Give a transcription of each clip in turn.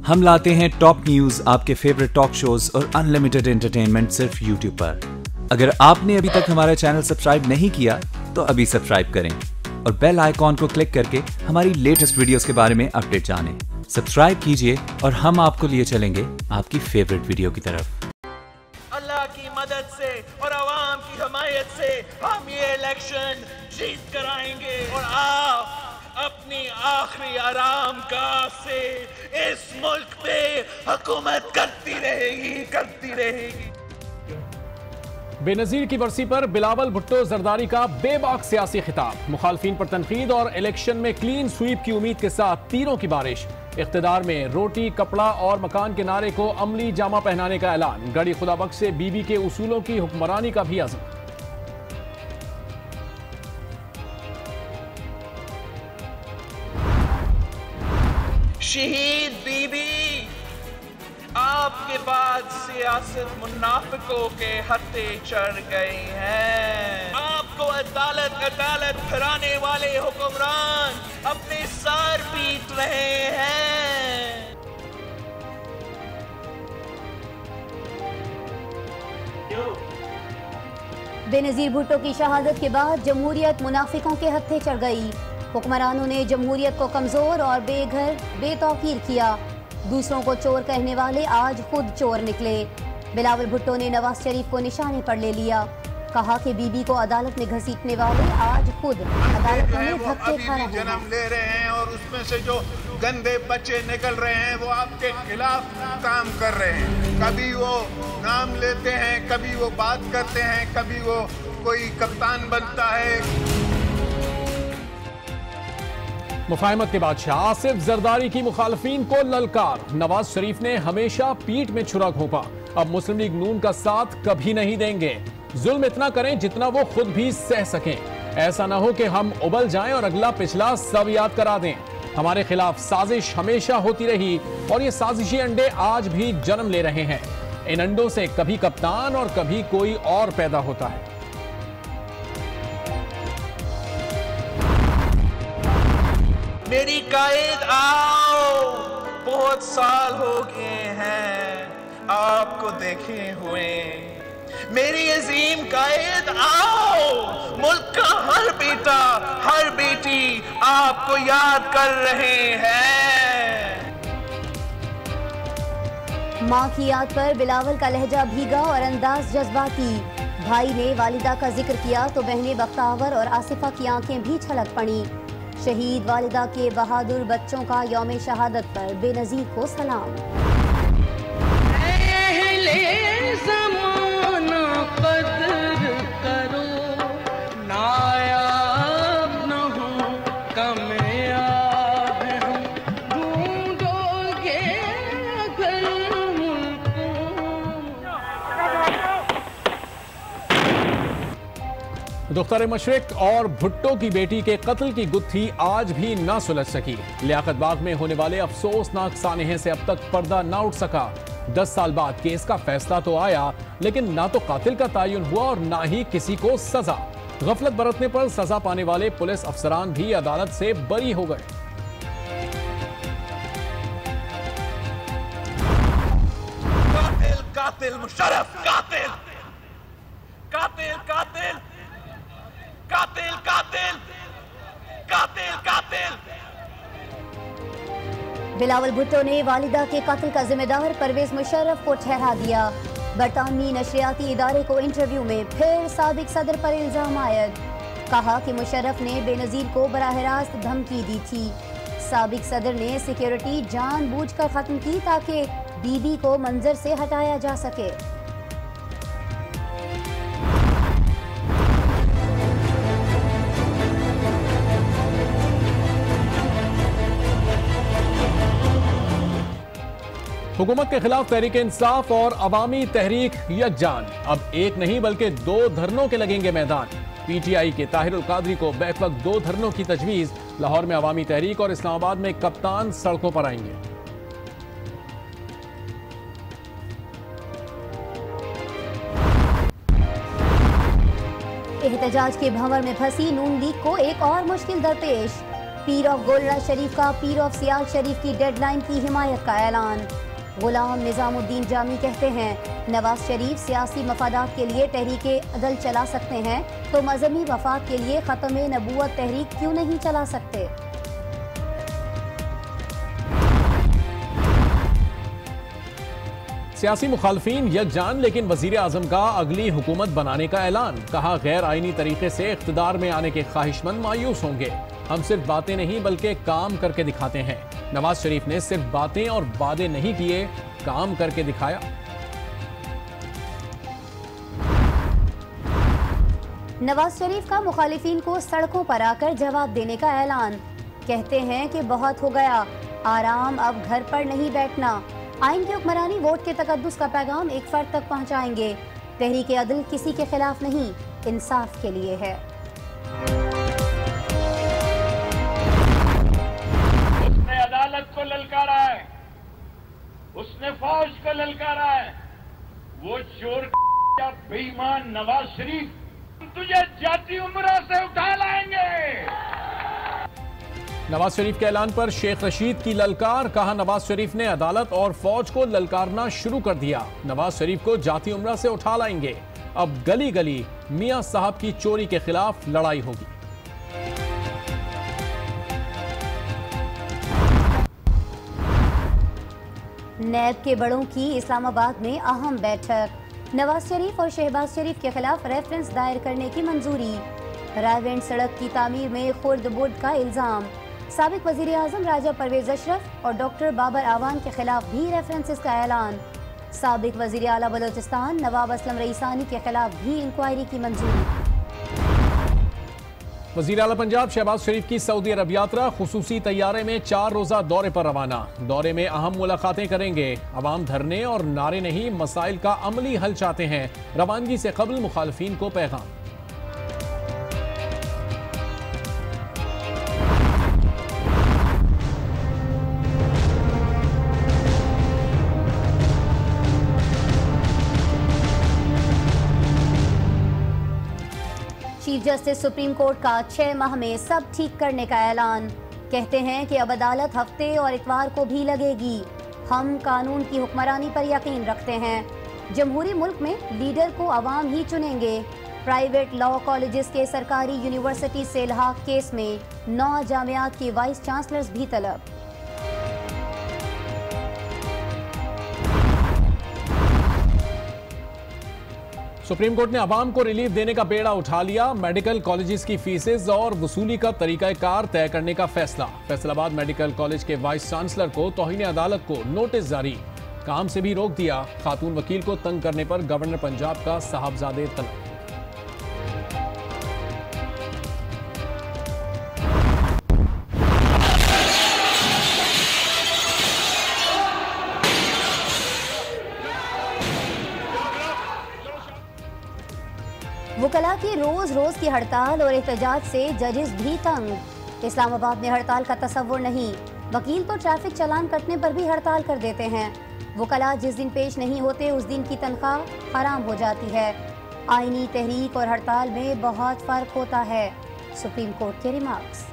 हम लाते हैं top news, आपके फेवरेट टॉक शोज और अनलिमिटेड एंटरटेनमेंट सिर्फ यूट्यूब पर। अगर आपने अभी तक हमारा चैनल सब्सक्राइब नहीं किया तो अभी सब्सक्राइब करें और बेल आइकॉन को क्लिक करके हमारी लेटेस्ट वीडियोस के बारे में अपडेट जानें। सब्सक्राइब कीजिए और हम आपको लिए चलेंगे आपकी फेवरेट वीडियो की तरफ। अल्लाह की मदद से और आवाम की हमायत से हम ये इलेक्शन जीत कर आएंगे और आप अपनी आखिरी आराम गाह से इस मुल्क पे हुकूमत करती रहेगी। बेनजीर की बरसी पर बिलावल भुट्टो जरदारी का बेबाक सियासी खिताब, मुखालफिन पर तनकीद और इलेक्शन में क्लीन स्वीप की उम्मीद के साथ तीरों की बारिश। इख्तिदार में रोटी, कपड़ा और मकान के नारे को अमली जामा पहनाने का ऐलान। गढ़ी खुदाबख्श से बीबी के उसूलों की हुक्मरानी का भी अज़्म। शहीद बीबी, आपके बाद सियासत मुनाफिकों के हत्थे चढ़ गए हैं। आपको अदालत फिराने वाले हुक्मरान अपने सर पीट रहे हैं। बेनजीर भुट्टो की शहादत के बाद जमहूरियत मुनाफिकों के हत्थे चढ़ गई। हुक्मरानों ने जमहूरियत को कमजोर और बेघर बेतौकीर किया। दूसरों को चोर कहने वाले आज खुद चोर निकले। बिलावल भुट्टो ने नवाज शरीफ को निशाने पर ले लिया। कहा कि बीबी को अदालत में घसीटने वाले आज खुद अदालत में धक्के खा रहे हैं। जन्म ले रहे हैं और उसमें से जो गंदे बच्चे निकल रहे हैं वो आपके खिलाफ काम कर रहे हैं। कभी वो नाम लेते हैं, कभी वो बात करते हैं, कभी वो कोई कप्तान बनता है। मुफाहमत के बादशाह आसिफ जरदारी की मुखालफीन को ललकार। नवाज शरीफ ने हमेशा पीठ में छुरा घोंपा, अब मुस्लिम लीग नून का साथ कभी नहीं देंगे। जुल्म इतना करें जितना वो खुद भी सह सकें। ऐसा ना हो कि हम उबल जाएं और अगला पिछला सब याद करा दें। हमारे खिलाफ साजिश हमेशा होती रही और ये साजिशी अंडे आज भी जन्म ले रहे हैं। इन अंडों से कभी कप्तान और कभी कोई और पैदा होता है। मेरी कायद आओ, बहुत साल हो गए हैं आपको देखे हुए। मेरी अजीम कायद आओ, मुल्क का हर बेटा हर बेटी आपको याद कर रहे हैं। माँ की याद पर बिलावल का लहजा भीगा और अंदाज जज्बाती। भाई ने वालिदा का जिक्र किया तो बहनें बख्तावर और आसिफा की आंखें भी छलक पड़ी। शहीद वालिदा के बहादुर बच्चों का यौम शहादत पर बेनजीर को सलाम। ज़माना कदर करो, नायाब न हो, कामयाब हम ढूंढोगे अगर दुख्तर मशरिक और भुट्टो की बेटी के कत्ल की गुत्थी आज भी ना सुलझ सकी। लियाकत बाग में होने वाले अफसोसनाक सानहे से अब तक पर्दा ना उठ सका। 10 साल बाद केस का फैसला तो आया, लेकिन ना तो कातिल का तयन हुआ और ना ही किसी को सजा। गफलत बरतने पर सजा पाने वाले पुलिस अफसरान भी अदालत से बरी हो गए। कातिल मुशर्रफ, कातिल कातिल कातिल कातिल कातिल कातिल कातिल। बिलावल भुट्टो ने वालिदा के कत्ल का जिम्मेदार परवेज मुशर्रफ को ठहरा दिया। बरतानवी नशरियाती इदारे को इंटरव्यू में फिर साबिक सदर पर इल्जाम आयद। कहा कि मुशर्रफ ने बेनजीर को बराह रास्त धमकी दी थी। साबिक सदर ने सिक्योरिटी जानबूझकर खत्म की ताकि बीबी को मंजर से हटाया जा सके। हुकूमत के खिलाफ तहरीक इंसाफ और अवामी तहरीक यकजान। अब एक नहीं बल्कि 2 धरनों के लगेंगे मैदान। पीटीआई के ताहिरुल कादरी को बैक वक्त 2 धरनों की तजवीज। लाहौर में अवामी तहरीक और इस्लामाबाद में कप्तान सड़कों पर आएंगे। एहतजाज के भंवर में फंसी नून लीग को एक और मुश्किल दरपेश। पीर ऑफ गोलरा शरीफ का पीर ऑफ सियाल शरीफ की डेडलाइन की हिमायत का ऐलान। गुलाम निजामुद्दीन जामी कहते हैं नवाज शरीफ सियासी मफादात के लिए तहरीके अदल चला सकते हैं तो मजहबी वफाक के लिए ख़त्म नबूवत तहरीक क्यों नहीं चला सकते। सियासी मुखालफीन यकजान, लेकिन वजीर आजम का अगली हुकूमत बनाने का ऐलान। कहा गैर आईनी तरीके से इख्तिदार में आने के ख्वाहिशमंद मायूस होंगे। हम सिर्फ बातें नहीं बल्कि काम करके दिखाते हैं। नवाज शरीफ ने सिर्फ बातें और वादे नहीं किए, काम करके दिखाया। नवाज शरीफ का मुखालिफिन को सड़कों पर आकर जवाब देने का ऐलान। कहते हैं कि बहुत हो गया, आराम अब घर पर नहीं बैठना। आइन की हुक्मरानी वोट के तकद्दुस का पैगाम एक फर्द तक पहुंचाएंगे। तहरीक अदल किसी के खिलाफ नहीं, इंसाफ के लिए है। उसने अदालत को ललकारा है, उसने फौज को ललकारा है। वो चोर या बेईमान नवाज शरीफ, हम तुझे जाती उम्र से उठा लाएंगे। नवाज शरीफ के ऐलान पर शेख रशीद की ललकार। कहा नवाज शरीफ ने अदालत और फौज को ललकारना शुरू कर दिया। नवाज शरीफ को जाती उम्रा से उठा लाएंगे। अब गली गली मियां साहब की चोरी के खिलाफ लड़ाई होगी। नैब के बड़ों की इस्लामाबाद में अहम बैठक। नवाज शरीफ और शहबाज शरीफ के खिलाफ रेफरेंस दायर करने की मंजूरी। रायवेंड सड़क की तामीर में खुर्द बुर्द का इल्जाम। साबिक वजीर आजम राजा परवेज अशरफ और डॉक्टर बाबर आवान के खिलाफ भी रेफरेंसेस का ऐलान। साबिक वजीर आला बलोचिस्तान नवाब असलम रईसानी के खिलाफ भी इंक्वायरी की मंजूरी। वजीर आला पंजाब शहबाज शरीफ की सऊदी अरब यात्रा खुसूसी तैयारे में 4 रोजा दौरे पर रवाना। दौरे में अहम मुलाकातें करेंगे। अवाम धरने और नारे नहीं, मसाइल का अमली हल चाहते हैं। रवानगी से कबल मुखालफीन को पैगाम। चीफ जस्टिस सुप्रीम कोर्ट का 6 माह में सब ठीक करने का ऐलान। कहते हैं कि अब अदालत हफ्ते और इतवार को भी लगेगी। हम कानून की हुक्मरानी पर यकीन रखते हैं। जमहूरी मुल्क में लीडर को अवाम ही चुनेंगे। प्राइवेट लॉ कॉलेजेस के सरकारी यूनिवर्सिटी से इल्हाक केस में 9 जामियात के वाइस चांसलर्स भी तलब। सुप्रीम कोर्ट ने अवाम को रिलीफ देने का बेड़ा उठा लिया। मेडिकल कॉलेजेस की फीसेज और वसूली का तरीकाकार तय करने का फैसला। फैसलाबाद मेडिकल कॉलेज के वाइस चांसलर को तौहीन अदालत को नोटिस जारी। काम से भी रोक दिया। खातून वकील को तंग करने पर गवर्नर पंजाब का साहबजादे तलब। वकला की रोज रोज की हड़ताल और एहतजाज से जजेस भी तंग। इस्लामाबाद में हड़ताल का तसव्वुर नहीं। वकील तो ट्रैफिक चालान कटने पर भी हड़ताल कर देते हैं। वकला जिस दिन पेश नहीं होते उस दिन की तनख्वाह हराम हो जाती है। आईनी तहरीक और हड़ताल में बहुत फर्क होता है। सुप्रीम कोर्ट के रिमार्क्स।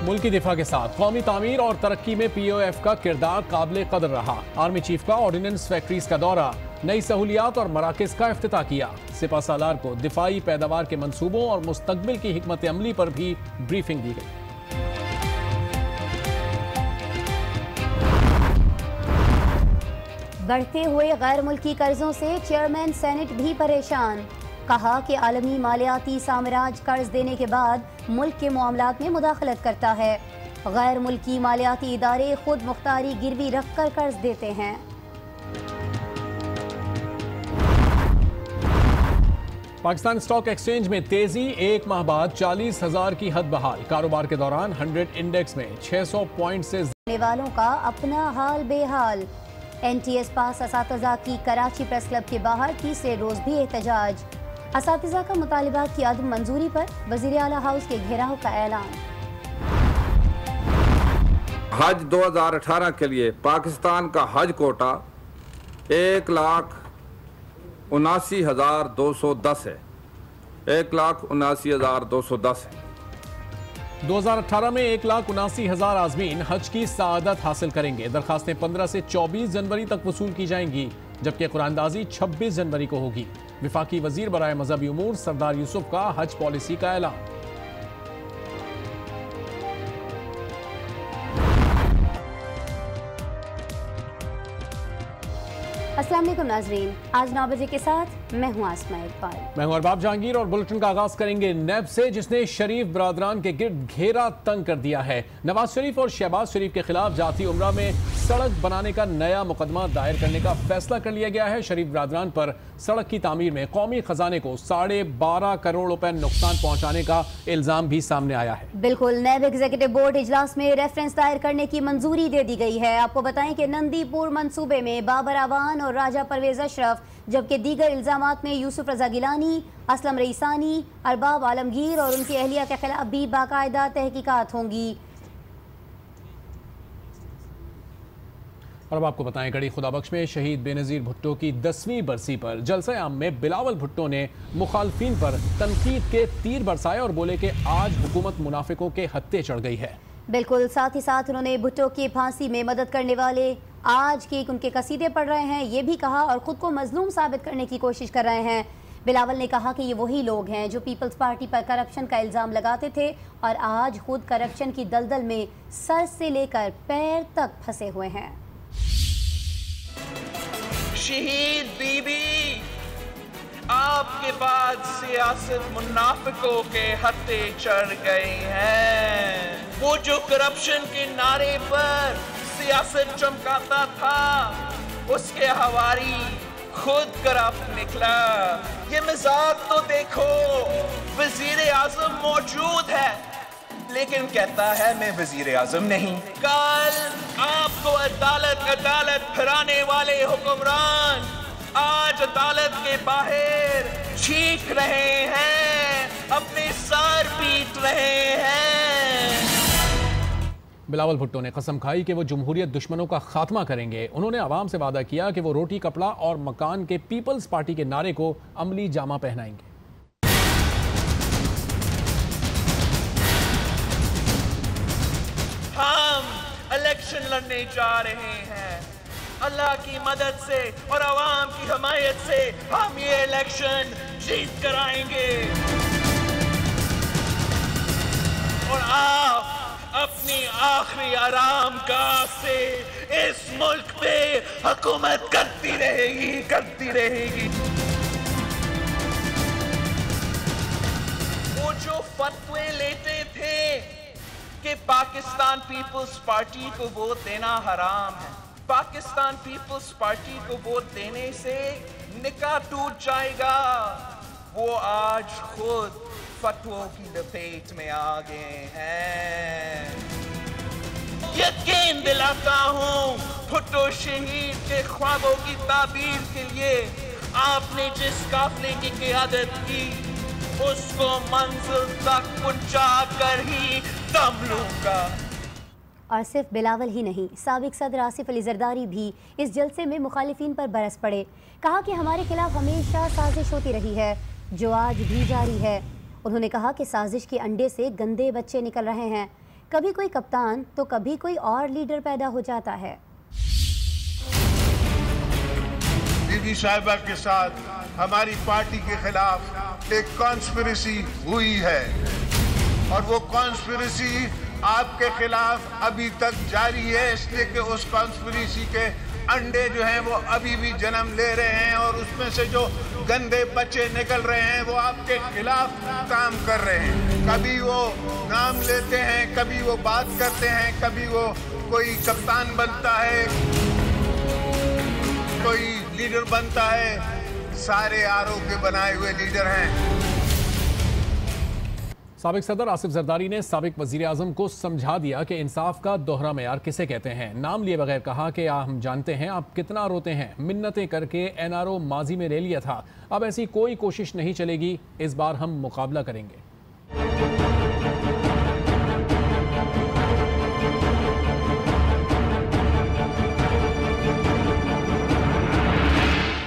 मुल्की दिफा के साथ कौमी तामीर और तरक्की में POF का किरदार काबिल कदर रहा। आर्मी चीफ का ऑर्डिनेंस फैक्ट्रीज का दौरा, नई सहूलियात और मराकज का इफ्तिताह किया। सिपा सालार को दिफाई पैदावार के मंसूबों और मुस्तकबिल की हिकमत अमली पर भी ब्रीफिंग दी गई। बढ़ते हुए गैर मुल्की कर्जों से चेयरमैन सेनेट भी परेशान। कहा कि आलमी मालियाती साम्राज्य कर्ज देने के बाद मुल्क के मामलात में मुदाखलत करता है। गैर मुल्की मालियाती इदारे खुद मुख्तारी गिरवी रखकर कर्ज देते हैं। पाकिस्तान स्टॉक एक्सचेंज में तेजी, 1 माह बाद 40,000 की हद बहाल। कारोबार के दौरान 100 इंडेक्स में 600 पॉइंट से जाने वालों का अपना हाल बेहाल। NTS पास असातिज़ा की कराची प्रेस क्लब के बाहर तीसरे रोज भी एहतजाज। असातिज़ा का मुतालिबात की अदम मंजूरी पर वज़ीर आला हाउस के घेराव का ऐलान। हज 2018 के लिए पाकिस्तान का हज कोटा 1,79,210 है। 1,79,210 है। 2018 में 1,79,000 आज़मीन हज की सआदत हासिल करेंगे। दरखास्तें 15 से 24 जनवरी तक वसूल की जाएंगी, जबकि कुरानदाजी 26 जनवरी को होगी। विफाकी वजीर बराए मजहबी उमूर सरदार यूसुफ का हज पॉलिसी का ऐलान। अस्सलाम वालेकुम नाजरीन, आज 9 बजे के साथ मैं हूं आसमा इकबाल। मैं हूं अरबाब जहांगीर और बुलेटिन का आगाज करेंगे नैब से, जिसने शरीफ बरादरान के गिर्द घेरा तंग कर दिया है। नवाज शरीफ और शहबाज शरीफ के खिलाफ जाती उम्रा में सड़क बनाने का नया मुकदमा दायर करने का फैसला कर लिया गया है। शरीफ बरादरान पर सड़क की तामीर में कौमी खजाने को 12.5 करोड़ रुपए नुकसान पहुंचाने का इल्जाम भी सामने आया है। बिल्कुल, नैब एग्जीक्यूटिव बोर्ड इजलास में रेफरेंस दायर करने की मंजूरी दे दी गई है। आपको बताएं कि नंदीपुर मंसूबे में बाबर आवान और राजा परवेज अशरफ, जबकि दीगर इल्जामात में यूसुफ रजा गिलानी, असलम रईसानी, अरबाब आलमगीर और उनकी अहलिया के खिलाफ भी बाकायदा तहकीकात होंगी। और अब आपको बताएं, गढ़ी खुदाबख्श में शहीद बेनज़ीर भुट्टो की 10वीं बरसी पर जलसा आम में बिलावल भुट्टो ने मुखालफिन पर तनकीद के तीर बरसाए और बोले कि आज हुकूमत मुनाफिकों के हत्थे चढ़ गई है। बिल्कुल, साथ ही साथ उन्होंने भुट्टो की फांसी में मदद करने वाले आज के उनके कसीदे पढ़ रहे हैं, ये भी कहा, और खुद को मजलूम साबित करने की कोशिश कर रहे हैं। बिलावल ने कहा कि ये वही लोग हैं जो पीपल्स पार्टी पर करप्शन का इल्ज़ाम लगाते थे और आज खुद करप्शन की दलदल में सर से लेकर पैर तक फंसे हुए हैं। शहीद बीबी, आपके बाद सियासत मुनाफिकों के हत्थे चढ़ गए हैं। वो जो करप्शन के नारे पर सियासत चमकाता था, उसके हवारी खुद करप्ट निकला। ये मजाक तो देखो, वजीर आजम मौजूद है लेकिन कहता है मैं वजीर आजम नहीं। कल आपको अदालत अदालत फिराने वाले हुक्मरान आज अदालत के बाहर चीख रहे हैं, अपने सर पीट रहे हैं। बिलावल भुट्टो ने कसम खाई कि वो जमहूरियत दुश्मनों का खात्मा करेंगे। उन्होंने आवाम से वादा किया कि वो रोटी, कपड़ा और मकान के पीपल्स पार्टी के नारे को अमली जामा पहनाएंगे। हम इलेक्शन लड़ने जा रहे हैं। अल्लाह की मदद से और आवाम की हमायत से हम ये इलेक्शन जीत कर आएंगे और आप अपनी आखिरी आराम गाह से इस मुल्क पे हुकूमत करती रहेगी। वो जो फतवे लेते थे कि पाकिस्तान पीपल्स पार्टी को वोट देना हराम है, पाकिस्तान पीपल्स पार्टी को वोट देने से निकाह टूट जाएगा, वो आज खुद फतवों की लपेट में आ गए हैं। यकीन दिलाता हूँ, भुट्टो शहीद के ख्वाबों की ताबीर के लिए आपने जिस काफिले की क़ियादत की, उसको मंजिल तक पहुंचा कर ही दम लूंगा। और सिर्फ बिलावल ही नहीं, साबिक सदर आसिफ अली जरदारी भी इस जलसे में मुखालिफिन पर बरस पड़े। कहा कि हमारे खिलाफ हमेशा साजिश होती रही है, जो आज भी जारी है। उन्होंने कहा कि साजिश के अंडे से गंदे बच्चे निकल रहे हैं, कभी कोई कप्तान तो कभी कोई और लीडर पैदा हो जाता है। बीबी साहिबा के साथ हमारी पार्टी के खिलाफ एक कॉन्स्पिरेसी हुई है और वो कॉन्स्पिरेसी आपके खिलाफ अभी तक जारी है, इसलिए कि उस कॉन्स्पिरेसी के अंडे जो हैं वो अभी भी जन्म ले रहे हैं और उसमें से जो गंदे बच्चे निकल रहे हैं वो आपके खिलाफ काम कर रहे हैं। कभी वो नाम लेते हैं, कभी वो बात करते हैं, कभी वो कोई कप्तान बनता है, कोई लीडर बनता है। सारे आरओ के बनाए हुए लीडर हैं। साबिक सदर आसिफ जरदारी ने साबिक वजीर आजम को समझा दिया कि इंसाफ का दोहरा मेयार किसे कहते हैं। नाम लिए बगैर कहा कि हम जानते हैं आप कितना रोते हैं, मिन्नतें करके एनआरओ माजी में ले लिया था, अब ऐसी कोई कोशिश नहीं चलेगी, इस बार हम मुकाबला करेंगे।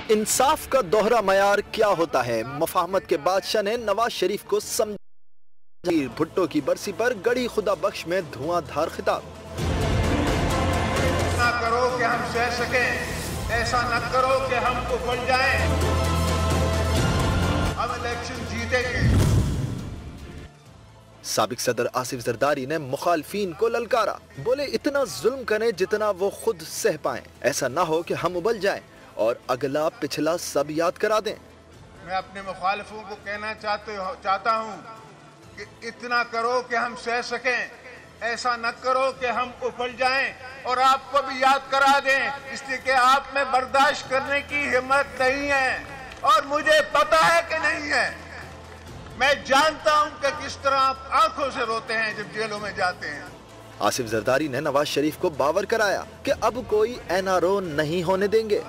इंसाफ का दोहरा मयार क्या होता है? मफाहमत के बादशाह ने नवाज शरीफ को समझा। भुट्टो की बरसी पर गड़ी खुदा बख्श में धुआंधार खिताब। ना करो कि हम सह सकें, ऐसा न करो कि हम उफल जाएं। हम इलेक्शन जीतेंगे। साबिक सदर आसिफ जरदारी ने मुखालफीन को ललकारा। बोले इतना जुल्म करें जितना वो खुद सह पाएं, ऐसा ना हो कि हम उबल जाएं और अगला पिछला सब याद करा दें। मैं अपने मुखालिफों को कहना चाहता हूं कि इतना करो कि हम सह सकें, ऐसा न करो कि हम उफल जाएं और आपको भी याद करा दें, इसलिए कि आप में बर्दाश्त करने की हिम्मत नहीं है और मुझे पता है कि नहीं है। मैं जानता हूं कि किस तरह आप आंखों से रोते हैं जब जेलों में जाते हैं। आसिफ जरदारी ने नवाज शरीफ को बावर कराया कि अब कोई एनआरओ नहीं होने देंगे।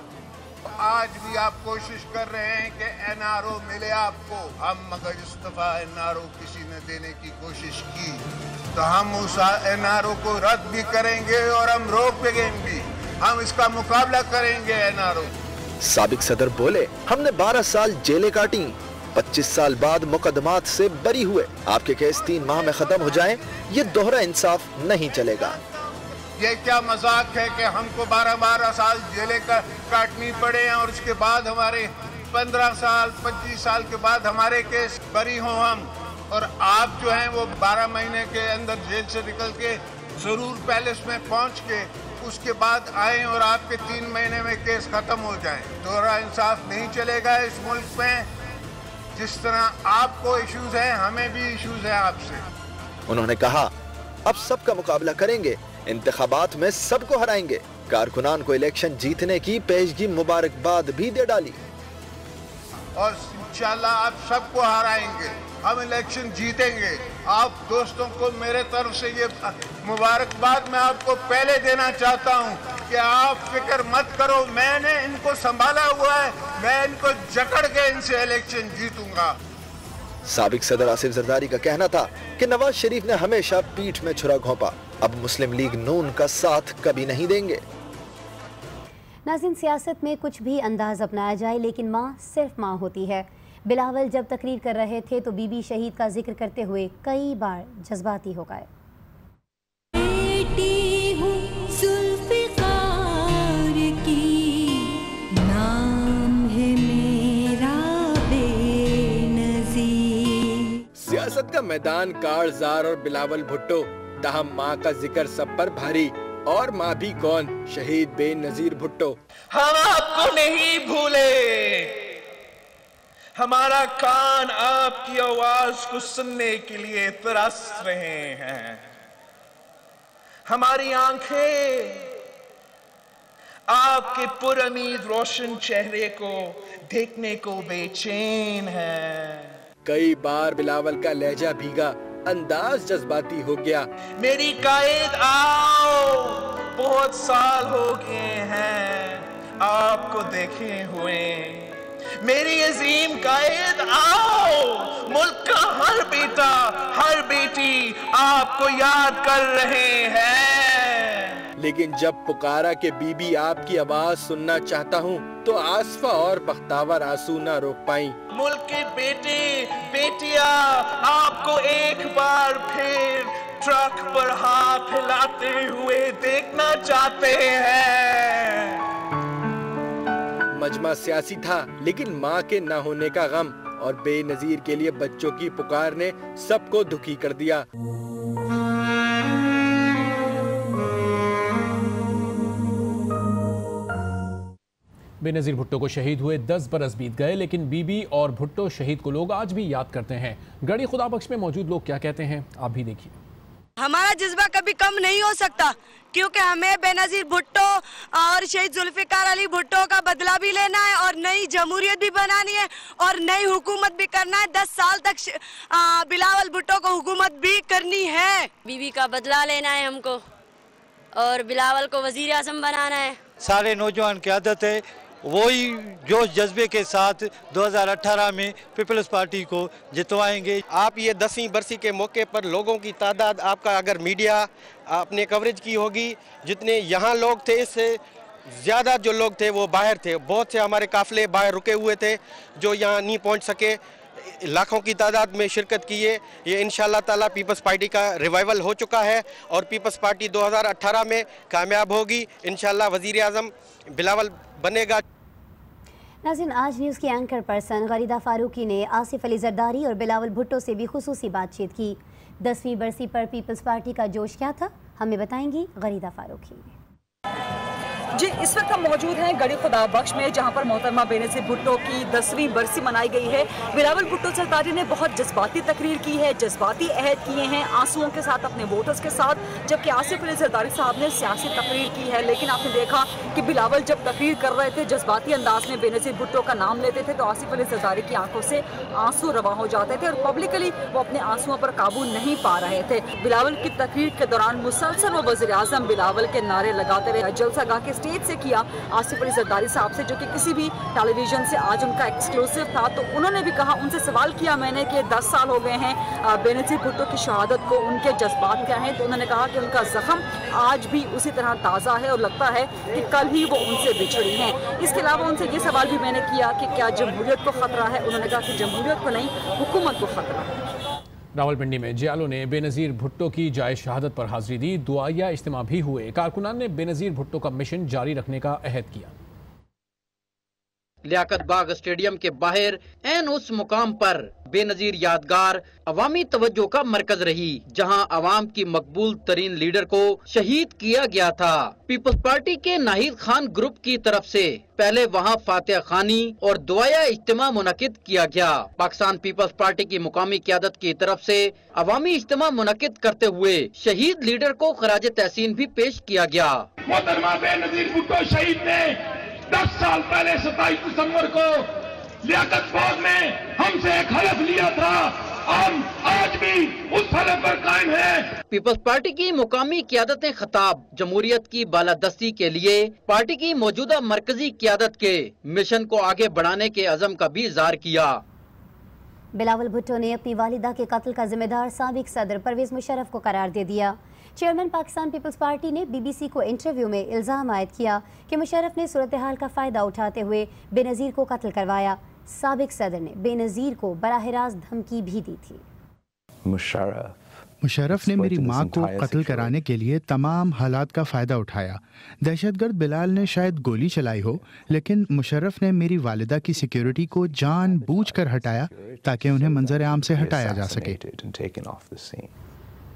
आज भी आप कोशिश कर रहे हैं कि एनआरओ मिले आपको। हम मगर इस्तीफा एनआरओ किसी ने देने की कोशिश की तो हम उस एनआरओ को रद्द भी करेंगे और हम रोकेंगे भी। हम इसका मुकाबला करेंगे एनआरओ। साबिक सदर बोले हमने 12 साल जेलें काटी, 25 साल बाद मुकदमात से बरी हुए। आपके केस 3 माह में खत्म हो जाएं, ये दोहरा इंसाफ नहीं चलेगा। ये क्या मजाक है कि हमको 12 साल जेलें काटनी पड़े और उसके बाद हमारे 15 साल 25 साल के बाद हमारे केस बरी हों हम, और आप जो हैं वो 12 महीने के अंदर जेल से निकल के जरूर पैलेस में पहुंच के उसके बाद आए और आपके 3 महीने में केस खत्म हो जाए। दोहरा इंसाफ नहीं चलेगा इस मुल्क में। जिस तरह आपको इश्यूज हैं हमें भी इश्यूज हैं आपसे। उन्होंने कहा अब सबका मुकाबला करेंगे, इंतखाबात में सबको हराएंगे। कारकुनान को इलेक्शन जीतने की पेशगी मुबारकबाद भी दे डाली और इंशाल्लाह आप सबको हराएंगे, हम इलेक्शन जीतेंगे। आप दोस्तों को मेरे तरफ से ये मुबारकबाद मैं आपको पहले देना चाहता हूँ कि आप फिक्र मत करो, मैंने इनको संभाला हुआ है, मैं इनको जकड़ के इनसे इलेक्शन जीतूंगा। साबिक सदर आसिफ जरदारी का कहना था कि नवाज शरीफ ने हमेशा पीठ में छुरा घोंपा, अब मुस्लिम लीग नून का साथ कभी नहीं देंगे। नाज़रीन, सियासत में कुछ भी अंदाज अपनाया जाए लेकिन माँ सिर्फ माँ होती है। बिलावल जब तकरीर कर रहे थे तो बीबी शहीद का जिक्र करते हुए कई बार जज्बाती हो गए। सियासत का मैदान कारजार और बिलावल भुट्टो, ताहम माँ का जिक्र सब पर भारी, और माँ भी कौन, शहीद बेनजीर भुट्टो। हम आपको नहीं भूले, हमारा कान आपकी आवाज को सुनने के लिए तरस रहे हैं। हमारी आंखें आपके पुरउम्मीद रोशन चेहरे को देखने को बेचैन हैं। कई बार बिलावल का लहजा भीगा, अंदाज जज्बाती हो गया। मेरी कायद आओ, बहुत साल हो गए हैं आपको देखे हुए। मेरी अजीम कायद आओ, मुल्क का हर बेटा हर बेटी आपको याद कर रहे हैं। लेकिन जब पुकारा के बीबी आपकी आवाज सुनना चाहता हूँ तो आसफा और बख्तावर आंसू ना रोक पाई। मुल्क के बेटे बेटियां आपको एक बार फिर ट्रक पर हाथ हिलाते हुए देखना चाहते हैं। मजमा सियासी था लेकिन माँ के न होने का गम और बेनजीर के लिए बच्चों की पुकार ने सबको दुखी कर दिया। बेनजीर भुट्टो को शहीद हुए 10 बरस बीत गए, लेकिन बीबी और भुट्टो शहीद को लोग आज भी याद करते हैं। गढ़ी खुदा बख्श में मौजूद लोग क्या कहते हैं, आप भी देखिए। हमारा जज्बा कभी कम नहीं हो सकता, क्योंकि हमें बेनजीर भुट्टो और शहीद जुल्फिकार अली भुट्टो का बदला भी लेना है और नई जमहूरियत भी बनानी है और नई हुकूमत भी करना है। 10 साल तक बिलावल भुट्टो को हुकूमत भी करनी है। बीबी का बदला लेना है हमको और बिलावल को वजीर आज़म बनाना है। सारे नौजवान की आदत है वही जोश जज्बे के साथ 2018 में पीपल्स पार्टी को जितवाएंगे। आप ये 10वीं बरसी के मौके पर लोगों की तादाद आपका अगर मीडिया आपने कवरेज की होगी, जितने यहाँ लोग थे इस ज़्यादा जो लोग थे वो बाहर थे, बहुत से हमारे काफिले बाहर रुके हुए थे जो यहाँ नहीं पहुँच सके। लाखों की तादाद में शिरकत की है। ये इंशाअल्लाह ताला पीपल्स पार्टी का रिवाइवल हो चुका है और पीपल्स पार्टी 2018 में कामयाब होगी। इंशाअल्लाह वज़ीर आज़म बिलावल बनेगा। नाज़रीन, आज न्यूज़ की एंकर पर्सन गरीदा फारूकी ने आसिफ अली जरदारी और बिलावल भुट्टो से भी खुसूसी बातचीत की। 10वीं बरसी पर पीपल्स पार्टी का जोश क्या था, हमें बताएंगी गरीदा फारूकी। जी, इस वक्त हम मौजूद हैं गड़ी खुदा बख्श में, जहां पर मोहतरमा बेनज़ीर भुट्टो की 10वीं बरसी मनाई गई है। बिलावल भुट्टो सरदारी ने बहुत जज्बाती तकरीर की है, जज्बाती अहद किए हैं आंसुओं के साथ अपने वोटर्स के साथ, जबकि आसिफ अली जरदारी साहब ने सियासी तकरीर की है। लेकिन आपने देखा कि बिलावल जब तकरीर कर रहे थे, जज्बाती अंदाज में बेनज़ीर भुट्टो का नाम लेते थे, तो आसिफ अली जरदारी की आंखों से आंसू रवा हो जाते थे और पब्लिकली वो अपने आंसुओं पर काबू नहीं पा रहे थे। बिलावल की तकरीर के दौरान मुसलसल वो वज़ीर आज़म बिलावल के नारे लगाते रहे। जलसा गा के स्टेज से किया आसिफ अली जरदारी साहब से, जो कि किसी भी टेलीविजन से आज उनका एक्सक्लूसिव था। तो उन्होंने भी कहा, उनसे सवाल किया मैंने कि 10 साल हो गए हैं बेनज़ीर भुट्टो की शहादत को, उनके जज्बात क्या हैं? तो उन्होंने कहा कि उनका जख्म आज भी उसी तरह ताज़ा है और लगता है कि कल ही वो उनसे बिछड़ी हैं। इसके अलावा उनसे ये सवाल भी मैंने किया कि क्या जमहूरियत को खतरा है? उन्होंने कहा कि जमहूरियत को नहीं, हुकूमत को खतरा है। रावलपिंडी में जियालो ने बेनज़ीर भुट्टो की जाए शहादत पर हाजिरी दी। दुआया इज्तिमा भी हुए। कारकुनान ने बेनज़ीर भुट्टो का मिशन जारी रखने का अहद किया। लियाकत बाग स्टेडियम के बाहर ऐन उस मुकाम पर बेनजीर यादगार अवामी तवज्जो का मरकज रही, जहां अवाम की मकबूल तरीन लीडर को शहीद किया गया था। पीपल्स पार्टी के नाहिद खान ग्रुप की तरफ से पहले वहां फातिहा खानी और दुआया इज्तिमा मुनकिद किया गया। पाकिस्तान पीपल्स पार्टी की मुकामी क़यादत की तरफ से अवामी इज्तिमा मुनकिद करते हुए शहीद लीडर को खराज तहसीन भी पेश किया गया। मोहतरमा बेनजीर भुट्टो शहीद ने 10 साल पहले 27 दिसंबर को लियाकत बाग में हमसे एक हलफ लिया था, हम आज भी उस हलफ पर कायम है। पीपल्स पार्टी की मुकामी क़यादत ने खिताब जमहूरियत की बालादस्ती के लिए पार्टी की मौजूदा मरकजी क़यादत के मिशन को आगे बढ़ाने के अज़म का भी इज़हार किया। बिलावल भुट्टो ने अपनी वालिदा के कत्ल का जिम्मेदार साबिक सदर परवेज मुशर्रफ को करार दे दिया। चेयरमैन पाकिस्तान पीपल्स पार्टी ने BBC को इंटरव्यू में इल्ज़ाम आयद किया कि मुशर्रफ ने सूरत हाल का फ़ायदा उठाते हुए बेनज़ीर को कत्ल करवाया। साबिक सदर ने बेनज़ीर को बराह रास्त धमकी भी दी थी। मुशर्रफ ने मेरी मां को कत्ल कराने के लिए तमाम हालात का फ़ायदा उठाया। दहशतगर्द बिलाल ने शायद गोली चलाई हो, लेकिन मुशर्रफ ने मेरी वालिदा की सिक्योरिटी को जानबूझकर हटाया ताकि उन्हें मंजर आम से हटाया जा सके।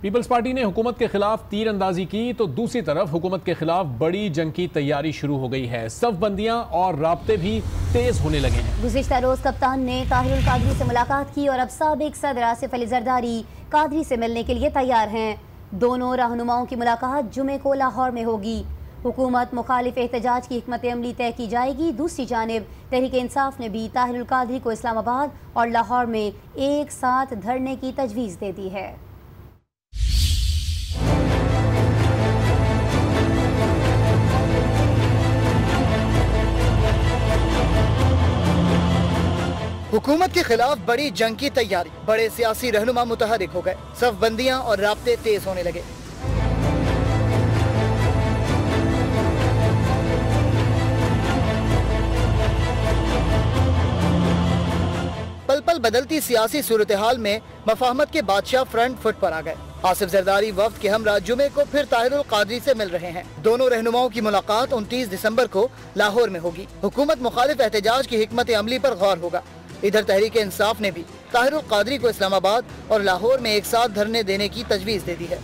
पीपल्स पार्टी ने हुकूमत के खिलाफ तीर अंदाजी की, तो दूसरी तरफ हुकूमत के खिलाफ बड़ी जंग की तैयारी शुरू हो गई है। सफ़बंदियां और राब्ते भी तेज होने लगे हैं। गुज़िश्ता रोज कप्तान ने ताहिरुल कादरी से मुलाकात की और अब साबिक सदर आसिफ अली जरदारी कादरी से मिलने के लिए तैयार हैं। दोनों रहनुमाओं की मुलाकात जुमे को लाहौर में होगी। हुकूमत मुखालिफ एहतजाज की हिकमत अमली तय की जाएगी। दूसरी जानिब तहरीक इंसाफ ने भी ताहिरुल कादरी को इस्लामाबाद और लाहौर में एक साथ धरने की तजवीज़ दे दी है। हुकूमत के खिलाफ बड़ी जंग की तैयारी, बड़े सियासी रहनुमा मुतहरिक हो गए, सफ़बंदियां और राब्ते तेज होने लगे। पल पल बदलती सियासी सूरत हाल में मफाहमत के बादशाह फ्रंट फुट पर आ गए। आसिफ जरदारी वफ्द के हमरा जुमे को फिर ताहिरुल कादरी से मिल रहे हैं। दोनों रहनुमाओं की मुलाकात 29 दिसंबर को लाहौर में होगी। हुकूमत मुखालिफ एहतजाज की हिकमत अमली पर गौर होगा। इधर तहरीक इंसाफ ने भी ताहिरुल कादरी को इस्लामाबाद और लाहौर में एक साथ धरने देने की तजवीज़ दे दी है।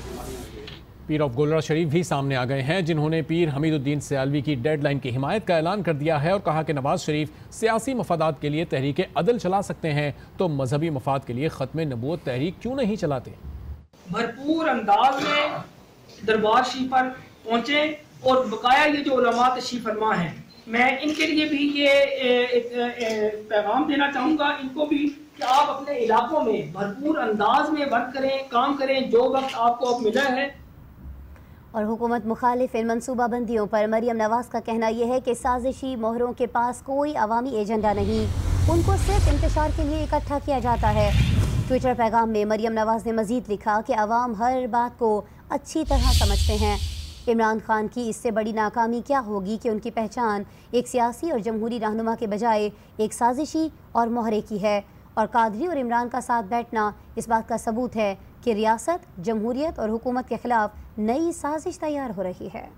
पीर ऑफ गोलरा शरीफ भी सामने आ गए हैं, जिन्होंने पीर हमीदुद्दीन सियालवी की डेडलाइन की हिमायत का ऐलान कर दिया है और कहा कि नवाज शरीफ सियासी मफादात के लिए तहरीक अदल चला सकते हैं, तो मजहबी मफाद के लिए ख़त्म नबूवत तहरीक क्यों नहीं चलाते। भरपूर अंदाज में दरबार शरीफ पर पहुँचे और बकाया ये जो उलमा तशरीफ फरमा हैं, मैं इनके लिए भी ये एक पैगाम देना चाहूँगा इनको भी कि आप अपने इलाकों में भरपूर अंदाज में वर्क करें, काम करें, जो वक्त आपको अब मिला है। और हुकूमत मुखालिफ इन मनसूबाबंदियों पर मरियम नवाज का कहना यह है कि साजिशी मोहरों के पास कोई अवामी एजेंडा नहीं, उनको सिर्फ इंतशार के लिए इकट्ठा किया जाता है। ट्विटर पैगाम में मरियम नवाज ने मजीद लिखा कि अवाम हर बात को अच्छी तरह समझते हैं, इमरान खान की इससे बड़ी नाकामी क्या होगी कि उनकी पहचान एक सियासी और जमहूरी रहनुमा के बजाय एक साजिशी और मोहरे की है, और कादरी और इमरान का साथ बैठना इस बात का सबूत है कि रियासत, जमहूरियत और हुकूमत के खिलाफ नई साजिश तैयार हो रही है।